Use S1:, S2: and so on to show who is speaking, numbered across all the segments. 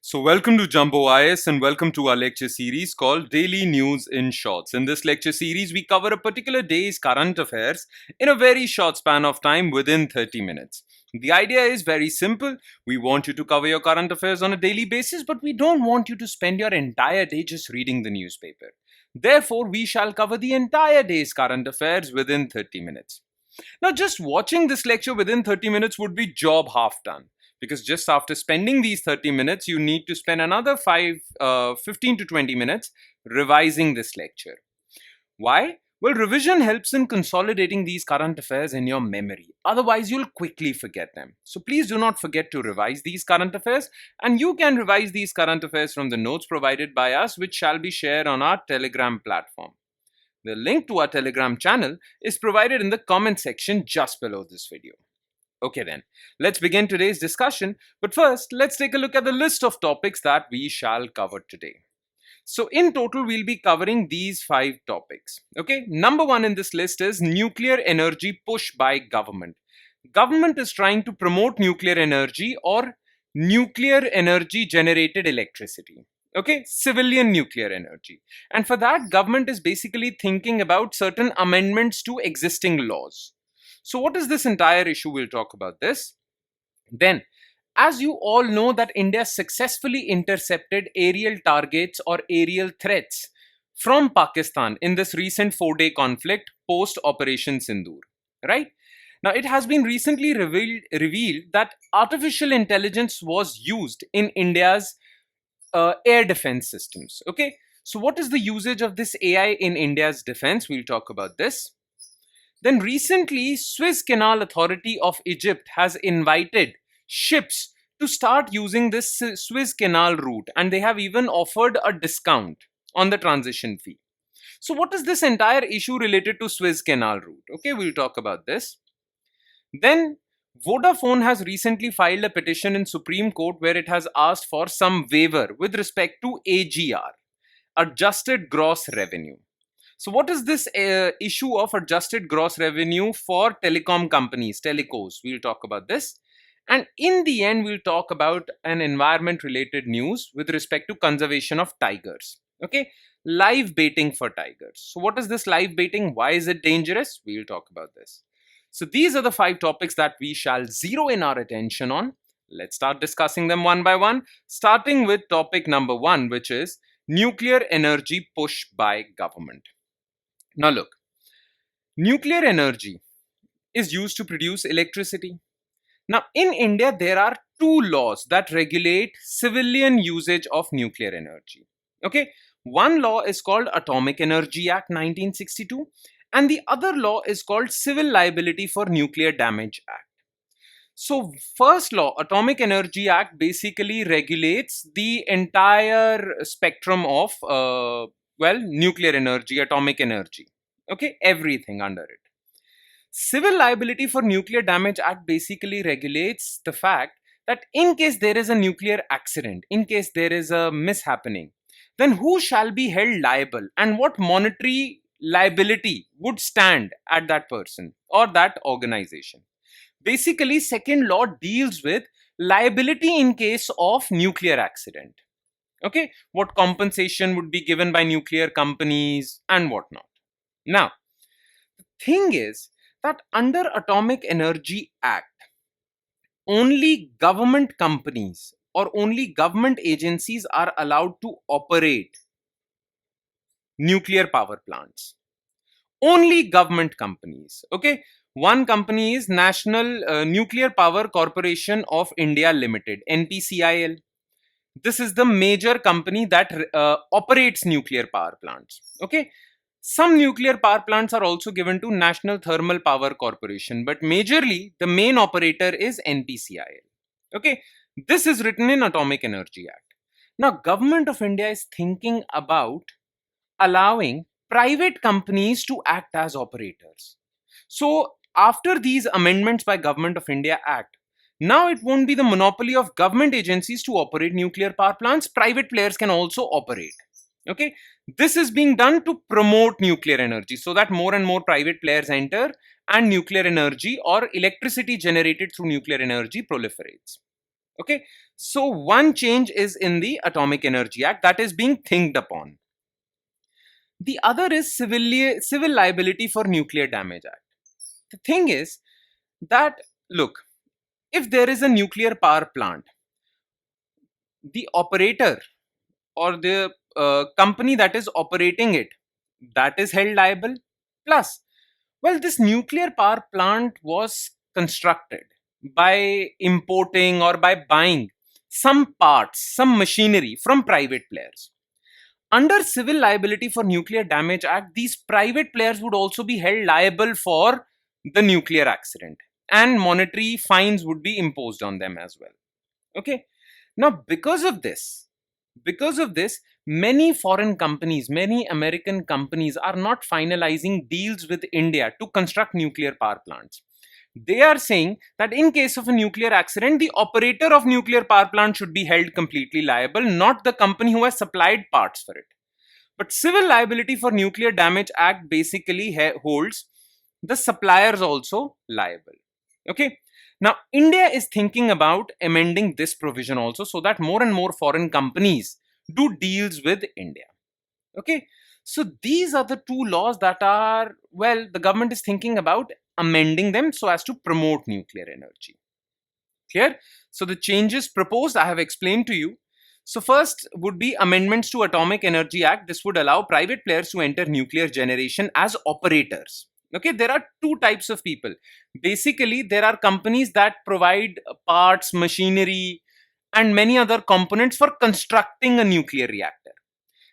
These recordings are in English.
S1: So, welcome to Jumbo IS and welcome to our lecture series called Daily News in Shorts. In this lecture series, we cover a particular day's current affairs in a very short span of time within 30 minutes. The idea is very simple. We want you to cover your current affairs on a daily basis, but we don't want you to spend your entire day just reading the newspaper. Therefore, we shall cover the entire day's current affairs within 30 minutes. Now, just watching this lecture within 30 minutes would be job half done. Because just after spending these 30 minutes, you need to spend another 15 to 20 minutes revising this lecture. Why? Well, revision helps in consolidating these current affairs in your memory. Otherwise, you'll quickly forget them. So please do not forget to revise these current affairs. And you can revise these current affairs from the notes provided by us, which shall be shared on our Telegram platform. The link to our Telegram channel is provided in the comment section just below this video. Okay then, let's begin today's discussion. But first, let's take a look at the list of topics that we shall cover today. So in total, we'll be covering these 5 topics. Okay, number 1 in this list is nuclear energy push by government. Government is trying to promote nuclear energy or nuclear energy generated electricity. Okay, civilian nuclear energy. And for that, government is basically thinking about certain amendments to existing laws. So what is this entire issue? We'll talk about this. Then, as you all know that India successfully intercepted aerial targets or aerial threats from Pakistan in this recent 4-day conflict post Operation Sindoor, right? Now, it has been recently revealed that artificial intelligence was used in India's air defense systems. Okay, so what is the usage of this AI in India's defense? We'll talk about this. Then recently, Suez Canal Authority of Egypt has invited ships to start using this Suez Canal route, and they have even offered a discount on the transition fee. So what is this entire issue related to Suez Canal route? Okay, we'll talk about this. Then Vodafone has recently filed a petition in Supreme Court where it has asked for some waiver with respect to AGR, adjusted gross revenue. So what is this issue of adjusted gross revenue for telecom companies, Telecos? We'll talk about this. And in the end, we'll talk about an environment related news with respect to conservation of tigers. Okay, live baiting for tigers. So what is this live baiting? Why is it dangerous? We'll talk about this. So these are the 5 topics that we shall zero in our attention on. Let's start discussing them one by one, starting with topic number 1, which is nuclear energy push by government. Now look, nuclear energy is used to produce electricity. Now in India, there are 2 laws that regulate civilian usage of nuclear energy. Okay, one law is called Atomic Energy Act 1962 and the other law is called Civil Liability for Nuclear Damage Act. So first law, Atomic Energy Act, basically regulates the entire spectrum of nuclear energy, atomic energy. Okay, everything under it. Civil Liability for Nuclear Damage Act basically regulates the fact that in case there is a nuclear accident, in case there is a mishappening, then who shall be held liable and what monetary liability would stand at that person or that organization. Basically, second law deals with liability in case of nuclear accident. Okay, what compensation would be given by nuclear companies and whatnot. Now, the thing is that under Atomic Energy Act, only government companies or only government agencies are allowed to operate nuclear power plants. Only government companies. Okay, one company is National Nuclear Power Corporation of India Limited, NTCA. This is the major company that operates nuclear power plants. Okay, some nuclear power plants are also given to National Thermal Power Corporation, but majorly the main operator is NTCA. Okay, this is written in Atomic Energy Act. Now, Government of India is thinking about allowing private companies to act as operators. So, after these amendments by Government of India Act, now it won't be the monopoly of government agencies to operate nuclear power plants. Private players can also operate. Okay, this is being done to promote nuclear energy so that more and more private players enter and nuclear energy or electricity generated through nuclear energy proliferates. Okay, so one change is in the Atomic Energy Act that is being thinked upon. The other is civil liability for nuclear damage act. The thing is that, look, if there is a nuclear power plant, the operator or the company that is operating it, that is held liable. Plus, well, this nuclear power plant was constructed by importing or by buying some parts, some machinery from private players. Under Civil Liability for Nuclear Damage Act, these private players would also be held liable for the nuclear accident, and monetary fines would be imposed on them as well. Okay. Now, because of this, many foreign companies, many American companies are not finalizing deals with India to construct nuclear power plants. They are saying that in case of a nuclear accident, the operator of nuclear power plant should be held completely liable, not the company who has supplied parts for it. But Civil Liability for Nuclear Damage Act basically holds the suppliers also liable. Okay. Now, India is thinking about amending this provision also so that more and more foreign companies do deals with India. Okay. So these are the two laws that are, well, the government is thinking about amending them so as to promote nuclear energy. Clear? So the changes proposed I have explained to you. So first would be amendments to Atomic Energy Act. This would allow private players to enter nuclear generation as operators. Okay, there are two types of people. Basically, there are companies that provide parts, machinery, and many other components for constructing a nuclear reactor.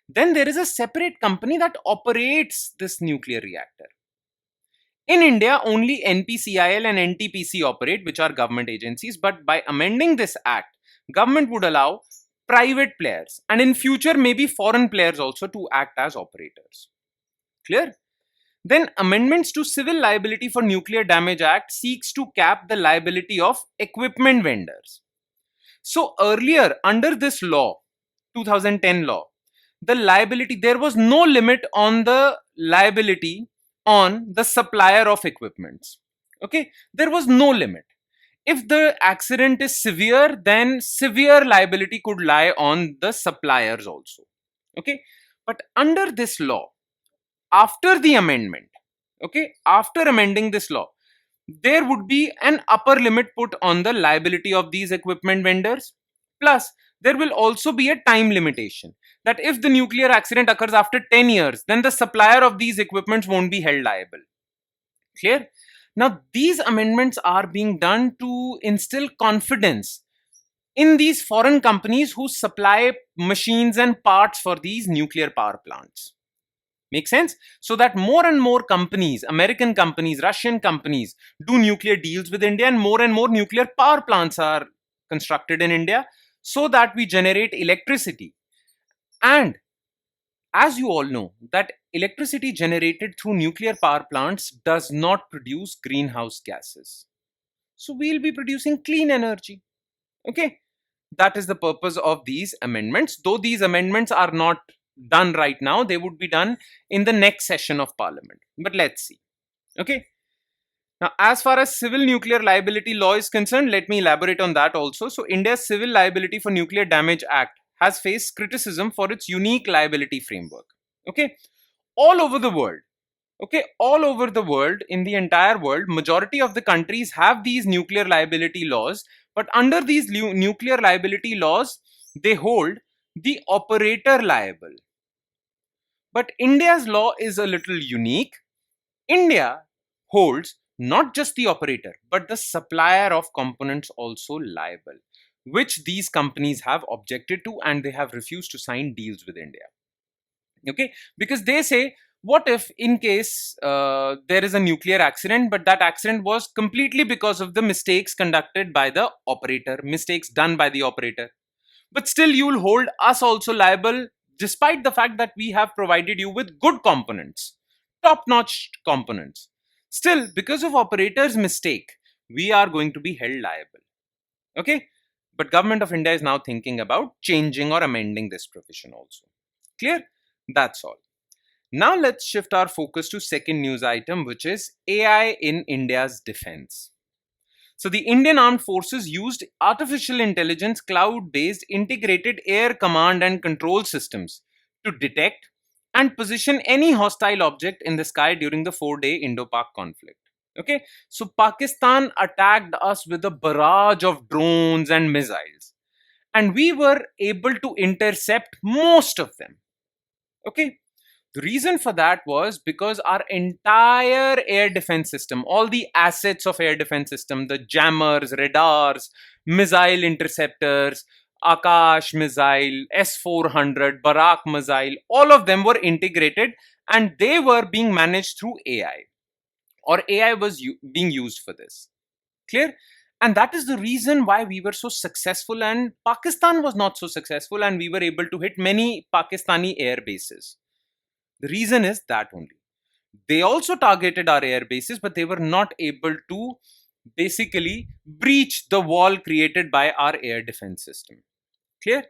S1: Then there is a separate company that operates this nuclear reactor. In India, only NPCIL and NTPC operate, which are government agencies. But by amending this act, government would allow private players and in future maybe foreign players also to act as operators. Clear? Then amendments to Civil Liability for Nuclear Damage Act seeks to cap the liability of equipment vendors. So earlier, under this law, 2010 law, the liability, there was no limit on the liability on the supplier of equipments. Okay, there was no limit. If the accident is severe, then severe liability could lie on the suppliers also. Okay, but under this law, after the amendment, okay, after amending this law, there would be an upper limit put on the liability of these equipment vendors. Plus, there will also be a time limitation that if the nuclear accident occurs after 10 years, then the supplier of these equipments won't be held liable. Clear? Now, these amendments are being done to instill confidence in these foreign companies who supply machines and parts for these nuclear power plants. Make sense? So that more and more companies, American companies, Russian companies, do nuclear deals with India, and more nuclear power plants are constructed in India so that we generate electricity. And as you all know, that electricity generated through nuclear power plants does not produce greenhouse gases. So we'll be producing clean energy. Okay. That is the purpose of these amendments. Though these amendments are not done right now, they would be done in the next session of Parliament. But let's see. Okay. Now, as far as civil nuclear liability law is concerned, let me elaborate on that also. So, India's Civil Liability for Nuclear Damage Act has faced criticism for its unique liability framework. Okay. All over the world. Okay, all over the world, in the entire world, majority of the countries have these nuclear liability laws, but under these nuclear liability laws, they hold the operator liable. But India's law is a little unique. India holds not just the operator, but the supplier of components also liable, which these companies have objected to and they have refused to sign deals with India. Okay, because they say, what if in case there is a nuclear accident, but that accident was completely because of the mistakes conducted by the operator, mistakes done by the operator, but still you will hold us also liable despite the fact that we have provided you with good components, top notch components. Still, because of operator's mistake, we are going to be held liable. Okay, but government of India is now thinking about changing or amending this provision also. Clear? That's all. Now let's shift our focus to second news item, which is AI in India's defense. So the Indian Armed Forces used artificial intelligence cloud-based integrated air command and control systems to detect and position any hostile object in the sky during the 4-day Indo-Pak conflict. Okay, so Pakistan attacked us with a barrage of drones and missiles, and we were able to intercept most of them. Okay, the reason for that was because our entire air defense system, all the assets of air defense system, the jammers, radars, missile interceptors, Akash missile, S-400, Barak missile, all of them were integrated and they were being managed through AI, or AI was being used for this. Clear? And that is the reason why we were so successful and Pakistan was not so successful, and we were able to hit many Pakistani air bases. The reason is that only. They also targeted our air bases, but they were not able to basically breach the wall created by our air defense system. Clear?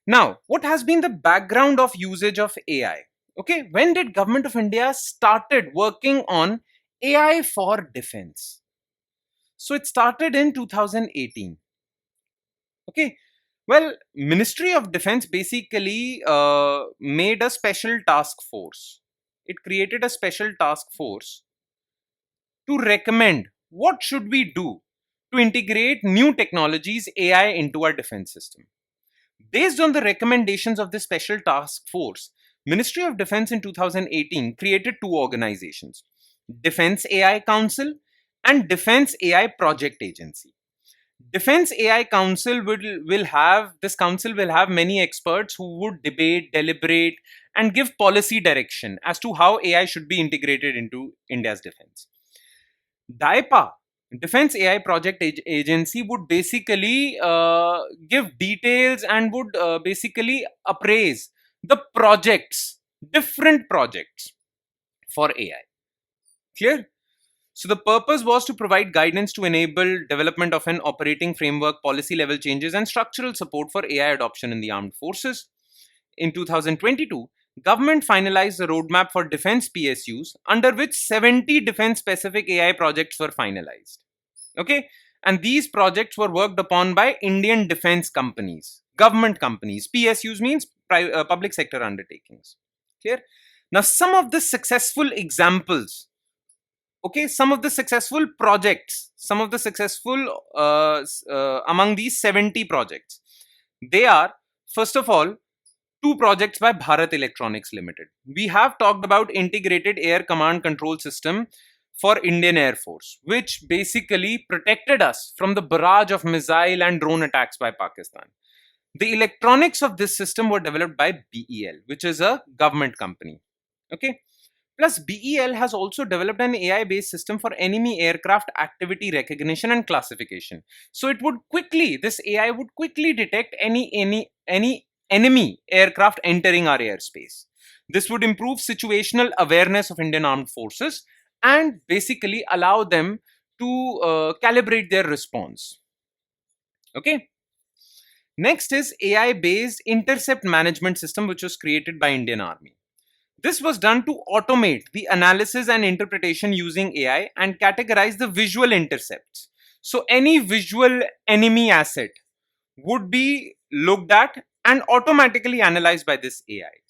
S1: Now, what has been the background of usage of AI? Okay, when did Government of India started working on AI for defense? So it started in 2018. Okay, well, Ministry of Defense basically made a special task force. It created a special task force to recommend what should we do to integrate new technologies, AI, into our defense system. Based on the recommendations of the special task force, Ministry of Defense in 2018 created two organizations, Defense AI Council and Defense AI Project Agency. Defense AI Council will have this council will have many experts who would debate, deliberate, and give policy direction as to how AI should be integrated into India's defense. DAIPA, Defense AI Project Agency, would basically give details and would basically appraise the projects, different projects for AI. Clear? So the purpose was to provide guidance to enable development of an operating framework, policy level changes, and structural support for AI adoption in the armed forces. In 2022, government finalized the roadmap for defense PSUs, under which 70 defense specific AI projects were finalized. Okay, and these projects were worked upon by Indian defense companies, government companies. PSUs means public sector undertakings. Clear? Now, some of the successful examples, okay, some of the successful projects, some of the successful among these 70 projects, they are, first of all, two projects by Bharat Electronics Limited. We have talked about integrated air command control system for Indian Air Force, which basically protected us from the barrage of missile and drone attacks by Pakistan. The electronics of this system were developed by BEL, which is a government company. Okay. Plus, BEL has also developed an AI-based system for enemy aircraft activity recognition and classification. So it would quickly, this AI would quickly detect any enemy aircraft entering our airspace. This would improve situational awareness of Indian Armed Forces and basically allow them to calibrate their response. Okay. Next is AI-based intercept management system, which was created by Indian Army. This was done to automate the analysis and interpretation using AI and categorize the visual intercepts. So any visual enemy asset would be looked at and automatically analyzed by this AI.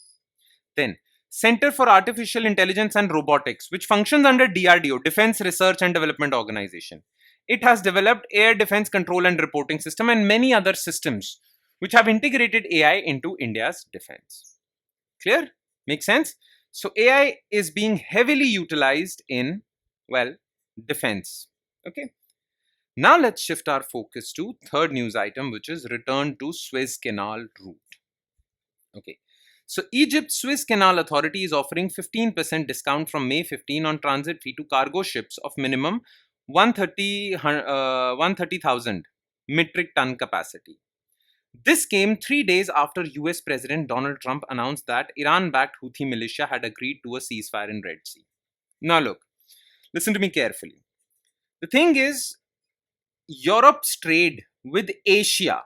S1: Then, Center for Artificial Intelligence and Robotics, which functions under DRDO, Defense Research and Development Organization. It has developed air defense control and reporting system and many other systems which have integrated AI into India's defense. Clear? Make sense? So AI is being heavily utilized in, well, defense. Okay. Now let's shift our focus to third news item, which is return to Suez Canal route. Okay. So Egypt's Suez Canal Authority is offering 15% discount from May 15 on transit fee to cargo ships of minimum 130,000 metric ton capacity. This came 3 days after US President Donald Trump announced that Iran-backed Houthi militia had agreed to a ceasefire in Red Sea. Now look, listen to me carefully. The thing is, Europe's trade with Asia,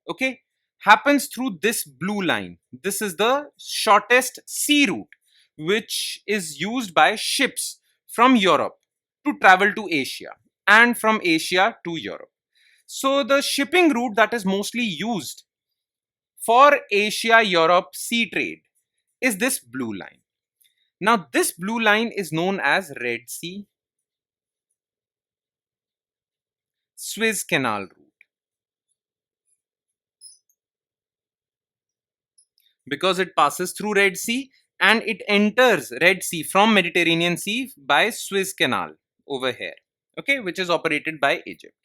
S1: okay, happens through this blue line. This is the shortest sea route, which is used by ships from Europe to travel to Asia. and from Asia to Europe. So the shipping route that is mostly used for Asia Europe sea trade is this blue line. Now this blue line is known as Red Sea Suez Canal route, because it passes through Red Sea and it enters Red Sea from Mediterranean Sea by Suez Canal over here, okay, which is operated by Egypt.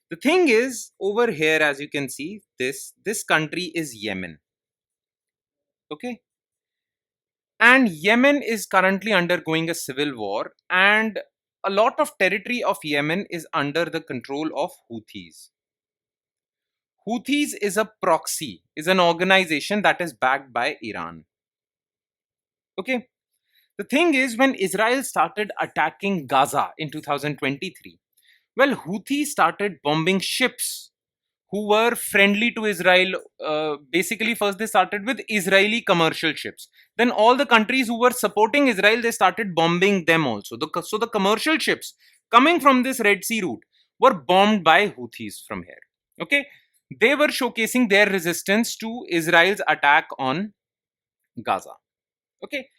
S1: The thing is, over here, as you can see, this country is Yemen, okay, and Yemen is currently undergoing a civil war, and a lot of territory of Yemen is under the control of Houthis. Houthis is a proxy, is an organization that is backed by Iran. Okay. The thing is, when Israel started attacking Gaza in 2023, well, Houthis started bombing ships who were friendly to Israel. Basically, first they started with Israeli commercial ships. Then all the countries who were supporting Israel, they started bombing them also. So the commercial ships coming from this Red Sea route were bombed by Houthis from here. Okay, they were showcasing their resistance to Israel's attack on Gaza. Okay,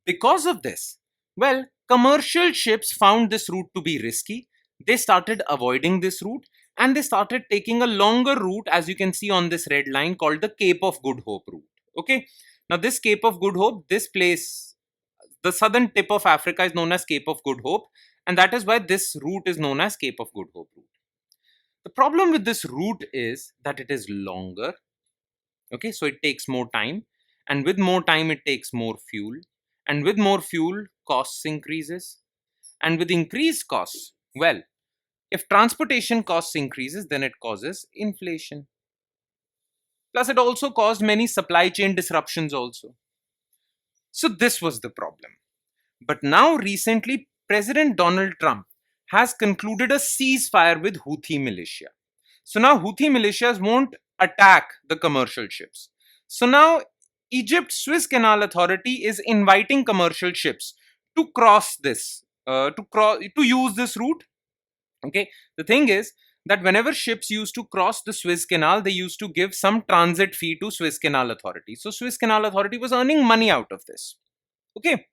S1: because of this, well, commercial ships found this route to be risky. They started avoiding this route and they started taking a longer route, as you can see on this red line, called the Cape of Good Hope route. Okay, now this Cape of Good Hope, this place, the southern tip of Africa, is known as Cape of Good Hope, and that is why this route is known as Cape of Good Hope route. The problem with this route is that it is longer. Okay, so it takes more time, and with more time, it takes more fuel, and with more fuel, costs increases, and with increased costs, well, if transportation costs increases, then it causes inflation. Plus, it also caused many supply chain disruptions also. So this was the problem. But now recently, President Donald Trump has concluded a ceasefire with Houthi militia. So now Houthi militias won't attack the commercial ships. So now Egypt's Suez Canal Authority is inviting commercial ships to cross this, to use this route. Okay, the thing is that whenever ships used to cross the Suez Canal, they used to give some transit fee to Suez Canal Authority. So Suez Canal Authority was earning money out of this. Okay,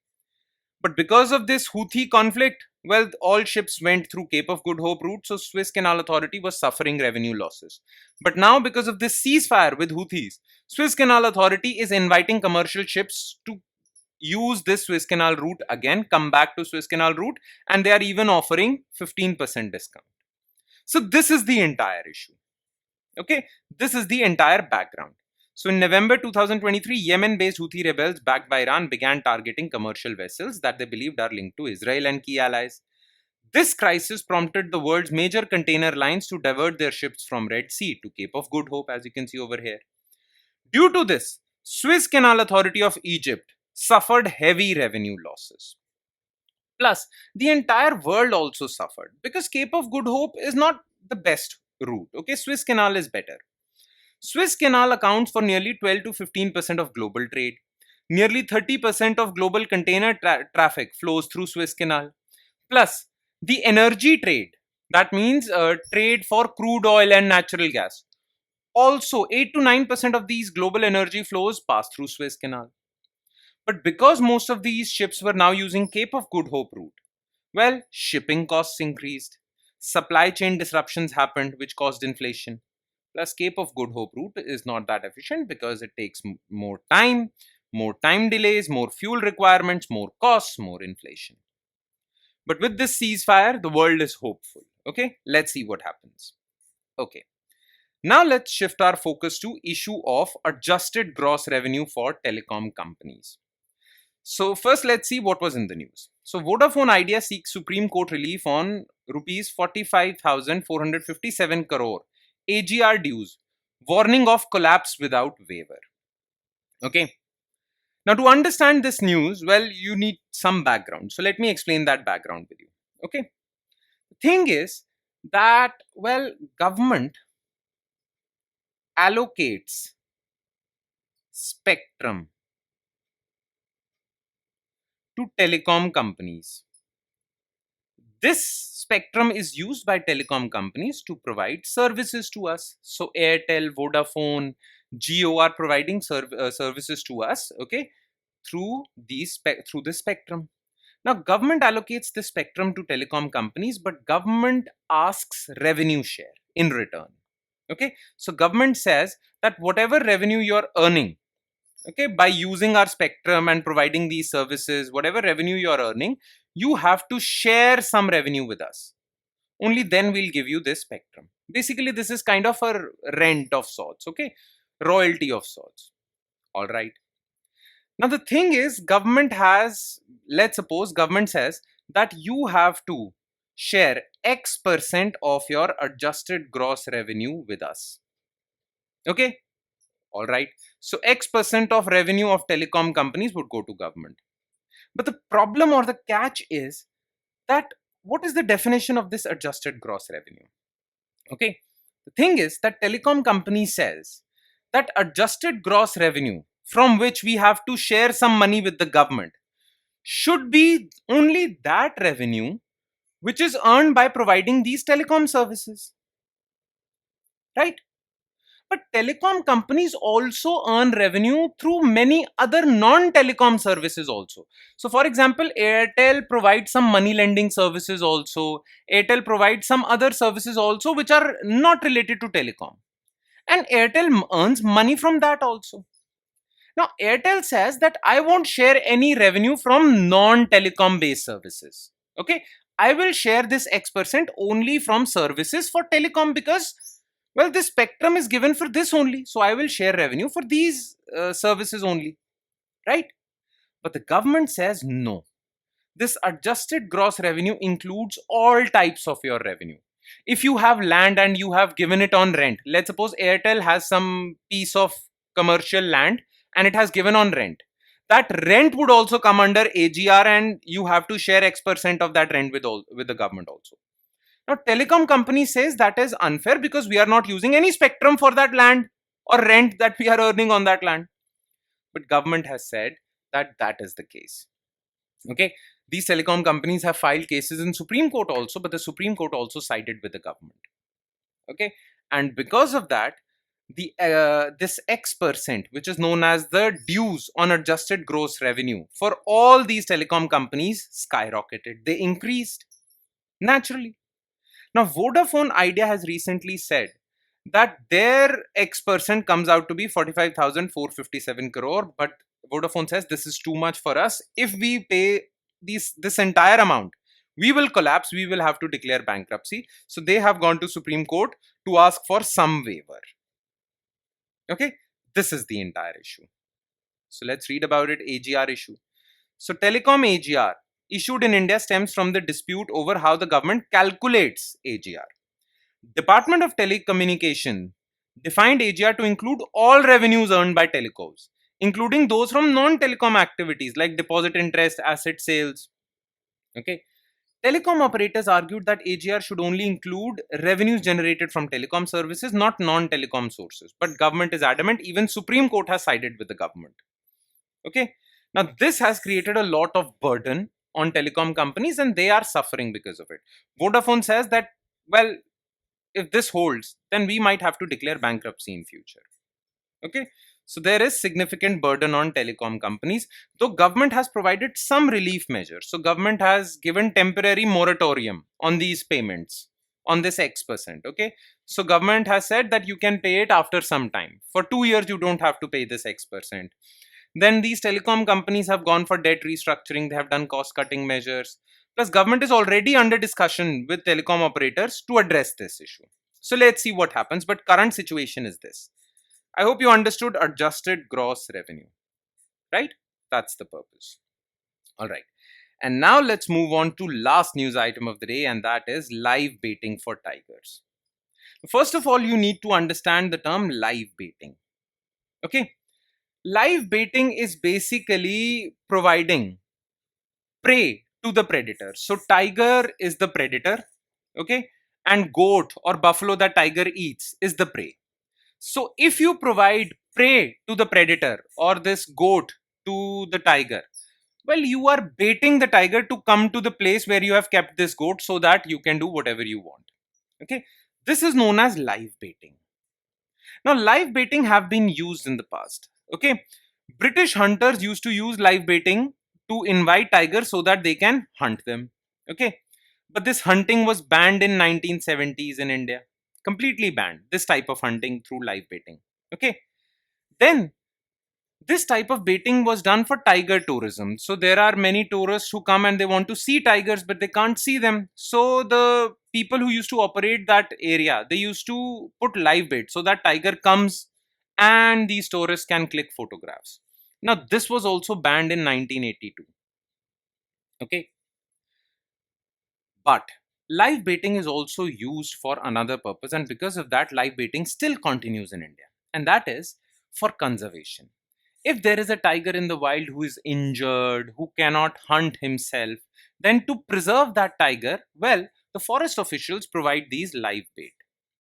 S1: but because of this Houthi conflict, well, all ships went through Cape of Good Hope route, so Suez Canal Authority was suffering revenue losses. But now, because of this ceasefire with Houthis, Suez Canal Authority is inviting commercial ships to use this Suez Canal route again, come back to Suez Canal route, and they are even offering 15% discount. So this is the entire issue. Okay, this is the entire background. So in November 2023, Yemen-based Houthi rebels backed by Iran began targeting commercial vessels that they believed are linked to Israel and key allies. This crisis prompted the world's major container lines to divert their ships from Red Sea to Cape of Good Hope, as you can see over here. Due to this, Suez Canal Authority of Egypt suffered heavy revenue losses. Plus, the entire world also suffered because Cape of Good Hope is not the best route. Okay, Suez Canal is better. Suez Canal accounts for nearly 12 to 15% of global trade. Nearly 30% of global container traffic flows through Suez Canal. Plus, the energy trade, that means trade for crude oil and natural gas. Also, 8 to 9% of these global energy flows pass through Suez Canal. But because most of these ships were now using Cape of Good Hope route, well, shipping costs increased. Supply chain disruptions happened, which caused inflation. Plus, Cape of Good Hope route is not that efficient because it takes more time delays, more fuel requirements, more costs, more inflation. But with this ceasefire, the world is hopeful. Okay, let's see what happens. Okay, now let's shift our focus to issue of adjusted gross revenue for telecom companies. So first, let's see what was in the news. So Vodafone Idea seeks Supreme Court relief on rupees 45,457 crore AGR dues, warning of collapse without waiver. Okay. Now, to understand this news, well, you need some background. So let me explain that background with you. Okay. The thing is that, well, government allocates spectrum to telecom companies This spectrum is used by telecom companies to provide services to us. So Airtel, Vodafone, Jio are providing services to us, okay, through through this spectrum. Now, government allocates this spectrum to telecom companies, but government asks revenue share in return. Okay, so government says that whatever revenue you're earning, okay, by using our spectrum and providing these services, whatever revenue you're earning, you have to share some revenue with us. Only then we'll give you this spectrum. Basically, this is kind of a rent of sorts, okay, royalty of sorts. All right. Now, the thing is, government has, let's suppose government says that you have to share X% of your adjusted gross revenue with us. Okay. All right. So X% of revenue of telecom companies would go to government. But the problem or the catch is that what is the definition of this adjusted gross revenue? Okay. The thing is that telecom company says that adjusted gross revenue from which we have to share some money with the government should be only that revenue which is earned by providing these telecom services. Right? But telecom companies also earn revenue through many other non-telecom services also. So for example, Airtel provides some money lending services also. Airtel provides some other services also which are not related to telecom. And Airtel earns money from that also. Now, Airtel says that I won't share any revenue from non-telecom based services. Okay. I will share this X% only from services for telecom because, well, this spectrum is given for this only. So I will share revenue for these services only. Right. But the government says no. This adjusted gross revenue includes all types of your revenue. If you have land and you have given it on rent, let's suppose Airtel has some piece of commercial land and it has given on rent. That rent would also come under AGR and you have to share X% of that rent with the government also. Now, telecom company says that is unfair because we are not using any spectrum for that land or rent that we are earning on that land. But government has said that that is the case. Okay, these telecom companies have filed cases in Supreme Court also, but the Supreme Court also sided with the government. Okay, and because of that, the this X%, which is known as the dues on adjusted gross revenue for all these telecom companies, skyrocketed. They increased naturally. Now, Vodafone Idea has recently said that their X% comes out to be 45,457 crore, but Vodafone says this is too much for us. If we pay this entire amount, we will collapse. We will have to declare bankruptcy. So they have gone to Supreme Court to ask for some waiver. Okay, this is the entire issue. So let's read about it. AGR issue. So Telecom AGR issued in India stems from the dispute over how the government calculates AGR. Department of Telecommunication defined AGR to include all revenues earned by telecos, including those from non-telecom activities like deposit interest, asset sales. Okay. Telecom operators argued that AGR should only include revenues generated from telecom services, not non-telecom sources. But government is adamant. Even Supreme Court has sided with the government. Okay. Now, this has created a lot of burden on telecom companies and they are suffering because of it. Vodafone says that, well, if this holds, then we might have to declare bankruptcy in future. Okay. So there is significant burden on telecom companies, though government has provided some relief measures. So government has given temporary moratorium on these payments on this X%. Okay. So government has said that you can pay it after some time. For 2 years, you don't have to pay this X%. Then these telecom companies have gone for debt restructuring. They have done cost cutting measures. Plus, government is already under discussion with telecom operators to address this issue. So let's see what happens. But current situation is this. I hope you understood adjusted gross revenue, right? That's the purpose. All right. And now let's move on to last news item of the day, and that is live baiting for tigers. First of all, you need to understand the term live baiting. Okay. Live baiting is basically providing prey to the predator. So tiger is the predator, okay, and goat or buffalo that tiger eats is the prey. So if you provide prey to the predator or this goat to the tiger, Well, you are baiting the tiger to come to the place where you have kept this goat so that you can do whatever you want. Okay, this is known as live baiting. Now, live baiting have been used in the past. Okay, British hunters used to use live baiting to invite tigers so that they can hunt them. Okay, but this hunting was banned in 1970s in India. Completely banned. This type of hunting through live baiting. Okay, then this type of baiting was done for tiger tourism. So there are many tourists who come and they want to see tigers, but they can't see them. So the people who used to operate that area, they used to put live bait so that tiger comes and these tourists can click photographs. Now this was also banned in 1982. Okay, but live baiting is also used for another purpose, and because of that, live baiting still continues in India, and that is for conservation. If there is a tiger in the wild who is injured, who cannot hunt himself, then to preserve that tiger, well, the forest officials provide these live bait,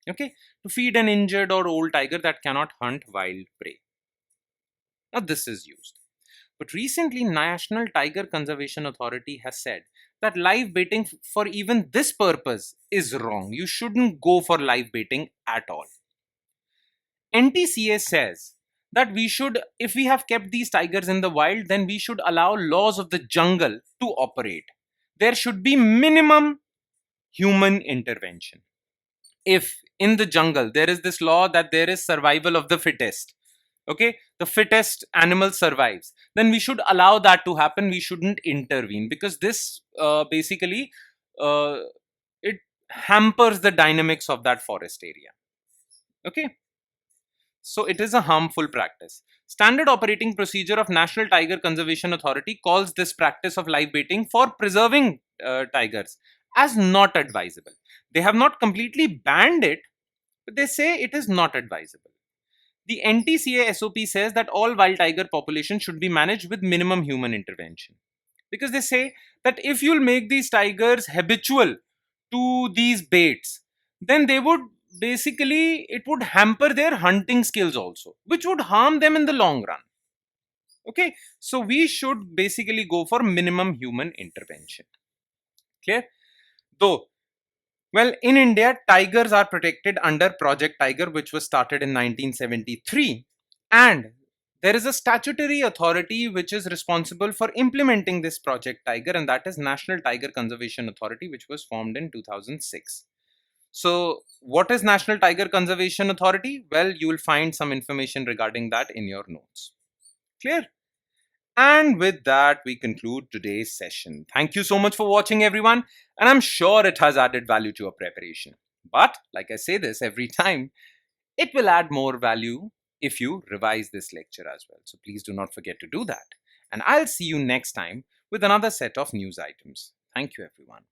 S1: okay, to feed an injured or old tiger that cannot hunt wild prey. Now, this is used. But recently, National Tiger Conservation Authority has said that live baiting for even this purpose is wrong. You shouldn't go for live baiting at all. NTCA says that we should, if we have kept these tigers in the wild, then we should allow laws of the jungle to operate. There should be minimum human intervention. If in the jungle there is this law that there is survival of the fittest, okay, the fittest animal survives, then we should allow that to happen. We shouldn't intervene, because this basically uh, it hampers the dynamics of that forest area. Okay, so it is a harmful practice. Standard operating procedure of National Tiger Conservation Authority calls this practice of live baiting for preserving tigers as not advisable. They have not completely banned it, but they say it is not advisable. The NTCA SOP says that all wild tiger population should be managed with minimum human intervention. Because they say that if you'll make these tigers habitual to these baits, then they would basically, it would hamper their hunting skills also, which would harm them in the long run. Okay, so we should basically go for minimum human intervention. Clear? Though, well, in India, tigers are protected under Project Tiger, which was started in 1973. And there is a statutory authority which is responsible for implementing this Project Tiger, and that is National Tiger Conservation Authority, which was formed in 2006. So, what is National Tiger Conservation Authority? Well, you will find some information regarding that in your notes. Clear? And with that, we conclude today's session. Thank you so much for watching, everyone. And I'm sure it has added value to your preparation. But, like I say this every time, it will add more value if you revise this lecture as well. So please do not forget to do that. And I'll see you next time with another set of news items. Thank you, everyone.